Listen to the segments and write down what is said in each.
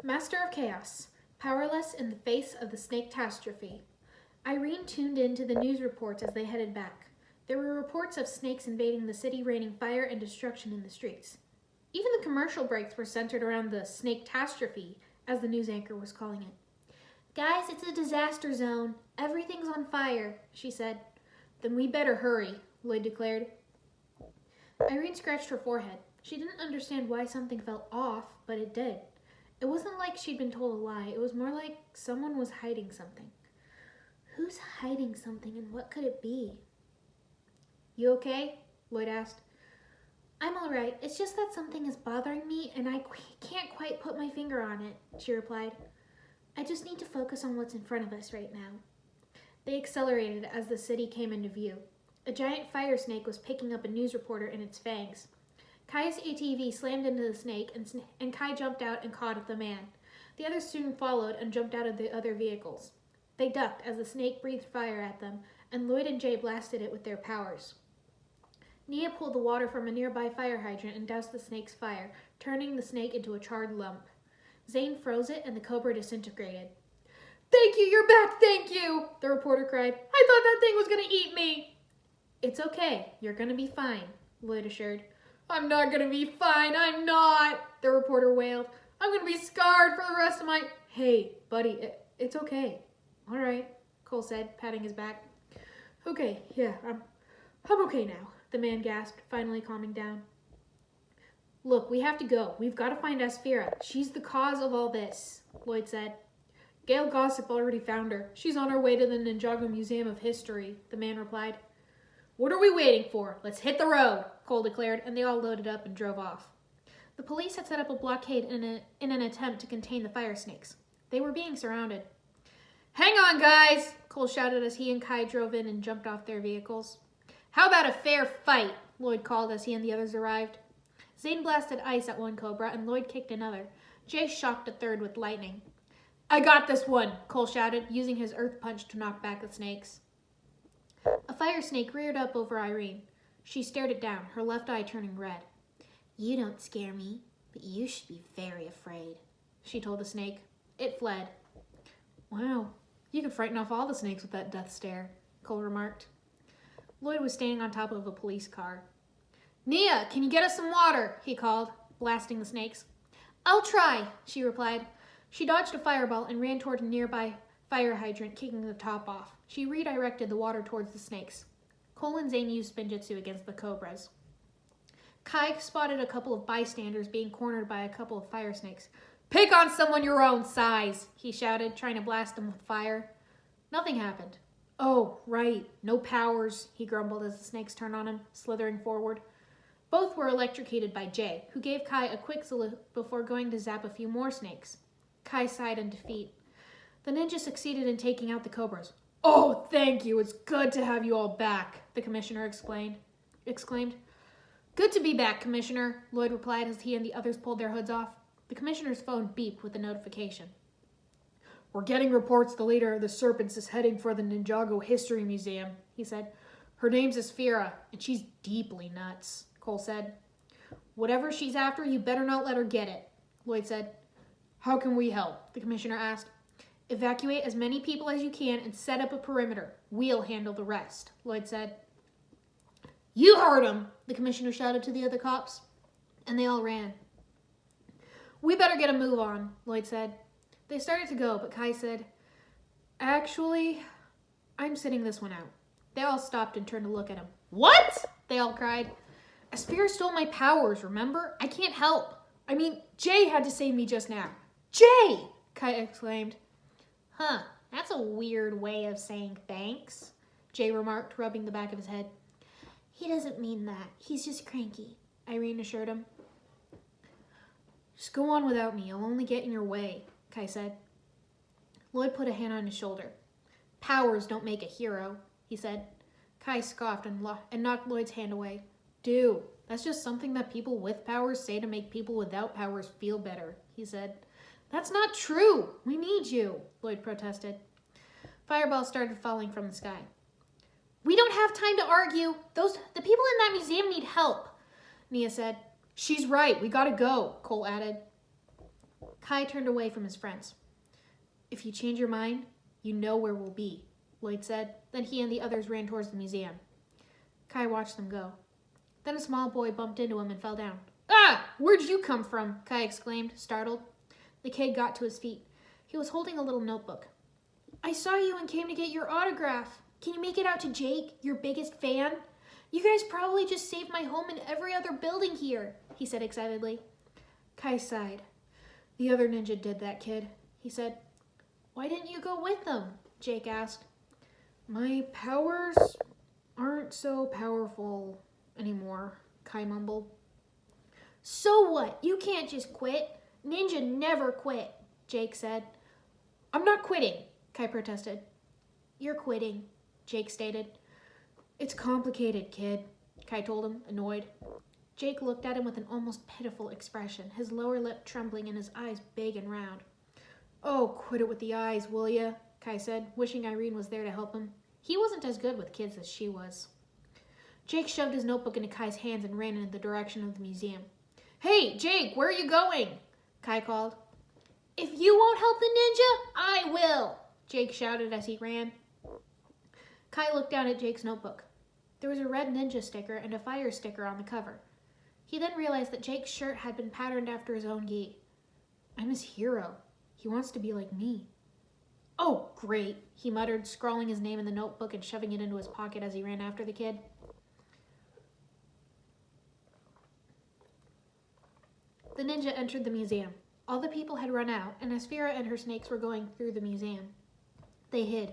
Master of Chaos, powerless in the face of the Snaketastrophy. Irene tuned in to the news reports as they headed back. There were reports of snakes invading the city, raining fire and destruction in the streets. Even the commercial breaks were centered around the Snaketastrophy, as the news anchor was calling it. Guys, it's a disaster zone. Everything's on fire, she said. Then we better hurry, Lloyd declared. Irene scratched her forehead. She didn't understand why something felt off, but it did. It wasn't like she'd been told a lie. It was more like someone was hiding something. Who's hiding something, and what could it be? You okay? Lloyd asked. I'm all right. It's just that something is bothering me, and I can't quite put my finger on it, she replied. I just need to focus on what's in front of us right now. They accelerated as the city came into view. A giant fire snake was picking up a news reporter in its fangs. Kai's ATV slammed into the snake, and Kai jumped out and caught at the man. The others soon followed and jumped out of the other vehicles. They ducked as the snake breathed fire at them, and Lloyd and Jay blasted it with their powers. Nia pulled the water from a nearby fire hydrant and doused the snake's fire, turning the snake into a charred lump. Zane froze it, and the cobra disintegrated. Thank you, you're back, thank you, the reporter cried. I thought that thing was going to eat me. It's okay, you're going to be fine, Lloyd assured. I'm not going to be fine, I'm not, the reporter wailed. I'm going to be scarred for the rest of my... Hey, buddy, it's okay. All right, Cole said, patting his back. Okay, yeah, I'm okay now, the man gasped, finally calming down. Look, we have to go. We've got to find Asphira. She's the cause of all this, Lloyd said. Gail Gossip already found her. She's on her way to the Ninjago Museum of History, the man replied. What are we waiting for? Let's hit the road, Cole declared, and they all loaded up and drove off. The police had set up a blockade in an attempt to contain the fire snakes. They were being surrounded. Hang on, guys, Cole shouted as he and Kai drove in and jumped off their vehicles. How about a fair fight? Lloyd called as he and the others arrived. Zane blasted ice at one cobra, and Lloyd kicked another. Jay shocked a third with lightning. I got this one, Cole shouted, using his earth punch to knock back the snakes. A fire snake reared up over Irene. She stared it down, her left eye turning red. You don't scare me, but you should be very afraid, she told the snake. It fled. Wow, you could frighten off all the snakes with that death stare, Cole remarked. Lloyd was standing on top of a police car. Nia, can you get us some water? He called, blasting the snakes. I'll try, she replied. She dodged a fireball and ran toward a nearby fire hydrant, kicking the top off. She redirected the water towards the snakes. Cole and Zane used spinjitzu against the cobras. Kai spotted a couple of bystanders being cornered by a couple of fire snakes. Pick on someone your own size, he shouted, trying to blast them with fire. Nothing happened. Oh, right, no powers, he grumbled as the snakes turned on him, slithering forward. Both were electrocuted by Jay, who gave Kai a quick salute before going to zap a few more snakes. Kai sighed in defeat. The ninja succeeded in taking out the cobras. Oh, thank you, it's good to have you all back, the commissioner exclaimed. Good to be back, Commissioner, Lloyd replied as he and the others pulled their hoods off. The commissioner's phone beeped with a notification. We're getting reports the leader of the Serpents is heading for the Ninjago History Museum, he said. Her name's Asphira, and she's deeply nuts, Cole said. Whatever she's after, you better not let her get it, Lloyd said. How can we help? The commissioner asked. Evacuate as many people as you can and set up a perimeter. We'll handle the rest, Lloyd said. You heard him, the commissioner shouted to the other cops, and they all ran. We better get a move on, Lloyd said. They started to go, but Kai said, Actually, I'm sitting this one out. They all stopped and turned to look at him. What? They all cried. Asphira stole my powers, remember? I can't help. I mean, Jay had to save me just now. Jay! Kai exclaimed. Huh, that's a weird way of saying thanks, Jay remarked, rubbing the back of his head. He doesn't mean that. He's just cranky, Irene assured him. Just go on without me. I'll only get in your way, Kai said. Lloyd put a hand on his shoulder. Powers don't make a hero, he said. Kai scoffed and knocked Lloyd's hand away. Dude, that's just something that people with powers say to make people without powers feel better, he said. That's not true. We need you, Lloyd protested. Fireballs started falling from the sky. We don't have time to argue. The people in that museum need help, Nia said. She's right. We gotta go, Cole added. Kai turned away from his friends. If you change your mind, you know where we'll be, Lloyd said. Then he and the others ran towards the museum. Kai watched them go. Then a small boy bumped into him and fell down. Ah! Where'd you come from? Kai exclaimed, startled. The kid got to his feet. He was holding a little notebook. I saw you and came to get your autograph. Can you make it out to Jake, your biggest fan? You guys probably just saved my home and every other building here, he said excitedly. Kai sighed. The other ninja did that, kid, he said. Why didn't you go with them? Jake asked. My powers aren't so powerful anymore, Kai mumbled. So what? You can't just quit. Ninja never quit, Jake said. I'm not quitting, Kai protested. You're quitting, Jake stated. It's complicated, kid, Kai told him, annoyed. Jake looked at him with an almost pitiful expression, his lower lip trembling and his eyes big and round. Oh, quit it with the eyes, will ya? Kai said, wishing Irene was there to help him. He wasn't as good with kids as she was. Jake shoved his notebook into Kai's hands and ran in the direction of the museum. Hey, Jake, where are you going? Kai called. If you won't help the ninja, I will, Jake shouted as he ran. Kai looked down at Jake's notebook. There was a red ninja sticker and a fire sticker on the cover. He then realized that Jake's shirt had been patterned after his own gi. I'm his hero. He wants to be like me. Oh, great, he muttered, scrawling his name in the notebook and shoving it into his pocket as he ran after the kid. The ninja entered the museum. All the people had run out, and Asphira and her snakes were going through the museum. They hid.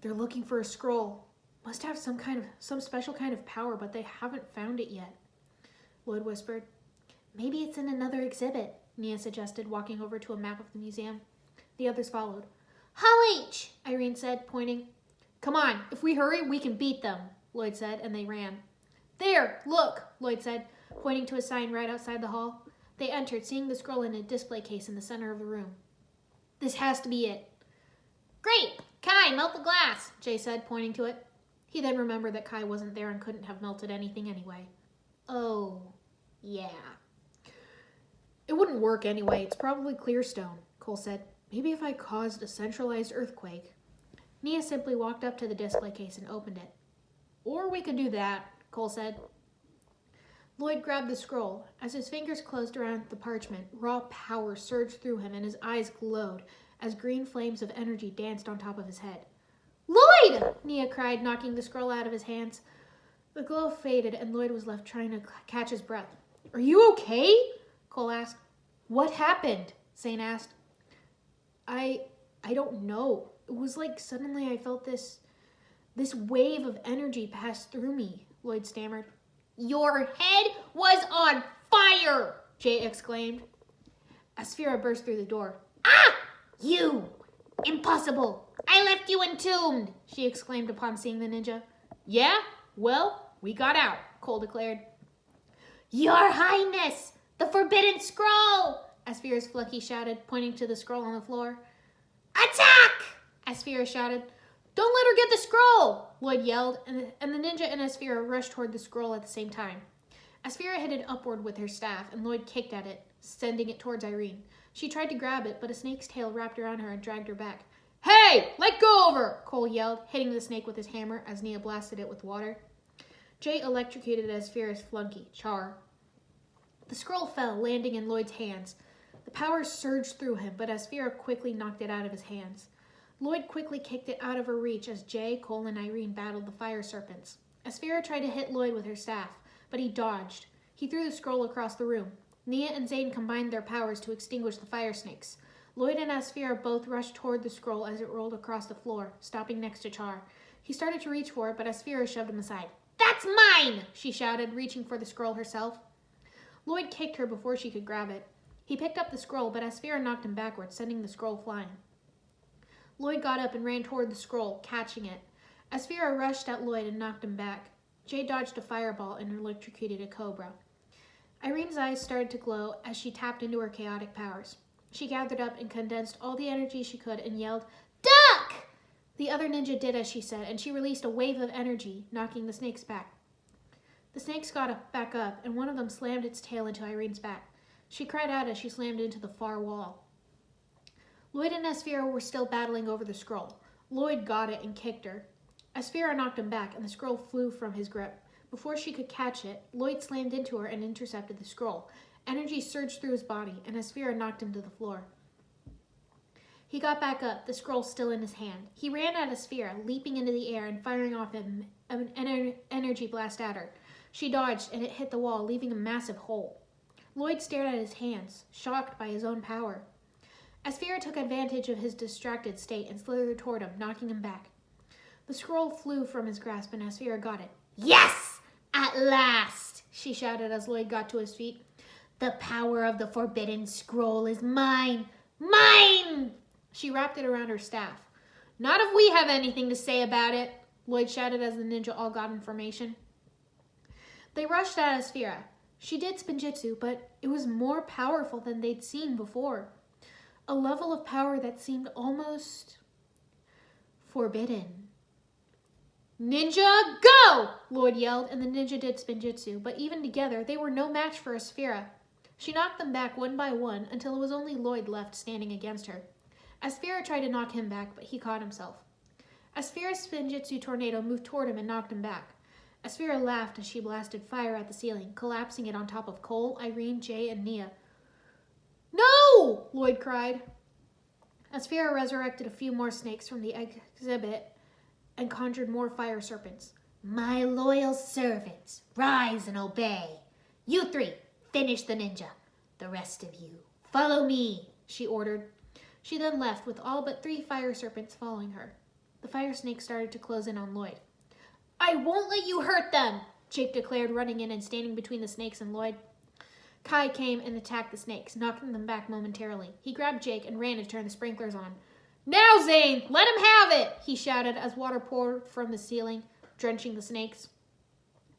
They're looking for a scroll. Must have some special kind of power, but they haven't found it yet, Lloyd whispered. Maybe it's in another exhibit, Nia suggested, walking over to a map of the museum. The others followed. Hall H, Irene said, pointing. Come on, if we hurry, we can beat them, Lloyd said, and they ran. There, look, Lloyd said, pointing to a sign right outside the hall. They entered, seeing the scroll in a display case in the center of the room. This has to be it. Great! Kai, melt the glass, Jay said, pointing to it. He then remembered that Kai wasn't there and couldn't have melted anything anyway. Oh, yeah. It wouldn't work anyway. It's probably clear stone, Cole said. Maybe if I caused a centralized earthquake. Nia simply walked up to the display case and opened it. Or we could do that, Cole said. Lloyd grabbed the scroll. As his fingers closed around the parchment, raw power surged through him and his eyes glowed as green flames of energy danced on top of his head. Lloyd! Nia cried, knocking the scroll out of his hands. The glow faded and Lloyd was left trying to catch his breath. Are you okay? Cole asked. What happened? Zane asked. I don't know. It was like suddenly I felt this wave of energy pass through me, Lloyd stammered. Your head was on fire, Jay exclaimed. Asphira burst through the door. Ah! You! Impossible! I left you entombed, she exclaimed upon seeing the ninja. Yeah? Well, we got out, Cole declared. Your Highness! The Forbidden Scroll! Asphira's Flucky shouted, pointing to the scroll on the floor. Attack! Asphira shouted. Don't let her get the scroll! Lloyd yelled, and the ninja and Asphira rushed toward the scroll at the same time. Asphira hit it upward with her staff, and Lloyd kicked at it, sending it towards Irene. She tried to grab it, but a snake's tail wrapped around her and dragged her back. Hey! Let go of her! Cole yelled, hitting the snake with his hammer as Nia blasted it with water. Jay electrocuted Asphira's flunky, Char. The scroll fell, landing in Lloyd's hands. The power surged through him, but Asphira quickly knocked it out of his hands. Lloyd quickly kicked it out of her reach as Jay, Cole, and Irene battled the fire serpents. Asphira tried to hit Lloyd with her staff, but he dodged. He threw the scroll across the room. Nia and Zane combined their powers to extinguish the fire snakes. Lloyd and Asphira both rushed toward the scroll as it rolled across the floor, stopping next to Char. He started to reach for it, but Asphira shoved him aside. That's mine! She shouted, reaching for the scroll herself. Lloyd kicked her before she could grab it. He picked up the scroll, but Asphira knocked him backwards, sending the scroll flying. Lloyd got up and ran toward the scroll, catching it. Asphira rushed at Lloyd and knocked him back. Jay dodged a fireball and electrocuted a cobra. Irene's eyes started to glow as she tapped into her chaotic powers. She gathered up and condensed all the energy she could and yelled, Duck! The other ninja did as she said, and she released a wave of energy, knocking the snakes back. The snakes got back up, and one of them slammed its tail into Irene's back. She cried out as she slammed into the far wall. Lloyd and Asphira were still battling over the scroll. Lloyd got it and kicked her. Asphira knocked him back, and the scroll flew from his grip. Before she could catch it, Lloyd slammed into her and intercepted the scroll. Energy surged through his body, and Asphira knocked him to the floor. He got back up, the scroll still in his hand. He ran at Asphira, leaping into the air and firing off an energy blast at her. She dodged, and it hit the wall, leaving a massive hole. Lloyd stared at his hands, shocked by his own power. Asphira took advantage of his distracted state and slithered toward him, knocking him back. The scroll flew from his grasp, and Asphira got it. "Yes! At last!" she shouted as Lloyd got to his feet. "The power of the forbidden scroll is mine! Mine!" She wrapped it around her staff. "Not if we have anything to say about it," Lloyd shouted as the ninja all got in formation. They rushed at Asphira. She did spinjitzu, but it was more powerful than they'd seen before. A level of power that seemed almost forbidden. "Ninja, go!" Lloyd yelled, and the ninja did spinjitzu, but even together, they were no match for Asphira. She knocked them back one by one until it was only Lloyd left standing against her. Asphira tried to knock him back, but he caught himself. Asphira's spinjitzu tornado moved toward him and knocked him back. Asphira laughed as she blasted fire at the ceiling, collapsing it on top of Cole, Irene, Jay, and Nia. "No!" Lloyd cried. Asphira resurrected a few more snakes from the exhibit and conjured more fire serpents. "My loyal servants, rise and obey. You three, finish the ninja. The rest of you, follow me," she ordered. She then left with all but 3 fire serpents following her. The fire snakes started to close in on Lloyd. "I won't let you hurt them," Jake declared, running in and standing between the snakes and Lloyd. Kai came and attacked the snakes, knocking them back momentarily. He grabbed Jake and ran to turn the sprinklers on. "Now, Zane, let him have it!" he shouted as water poured from the ceiling, drenching the snakes.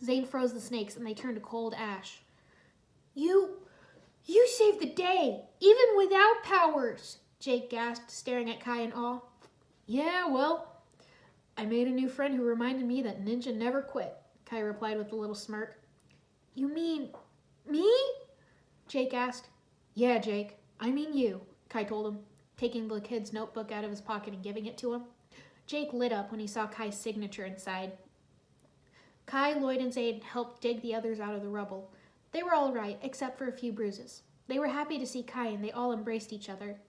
Zane froze the snakes and they turned to cold ash. You saved the day, even without powers," Jake gasped, staring at Kai in awe. "Yeah, well, I made a new friend who reminded me that ninja never quit," Kai replied with a little smirk. "You mean me?" Jake asked. "Yeah, Jake, I mean you," Kai told him, taking the kid's notebook out of his pocket and giving it to him. Jake lit up when he saw Kai's signature inside. Kai, Lloyd, and Zane helped dig the others out of the rubble. They were all right, except for a few bruises. They were happy to see Kai, and they all embraced each other.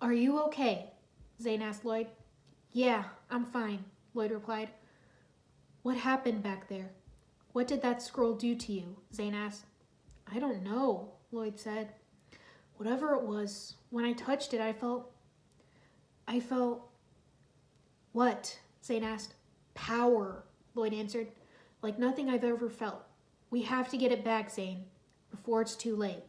"Are you okay?" Zane asked Lloyd. "Yeah, I'm fine," Lloyd replied. "What happened back there? What did that scroll do to you?" Zane asked. "I don't know," Lloyd said. "Whatever it was, when I touched it, I felt... What?" Zane asked. "Power," Lloyd answered. "Like nothing I've ever felt. We have to get it back, Zane, before it's too late."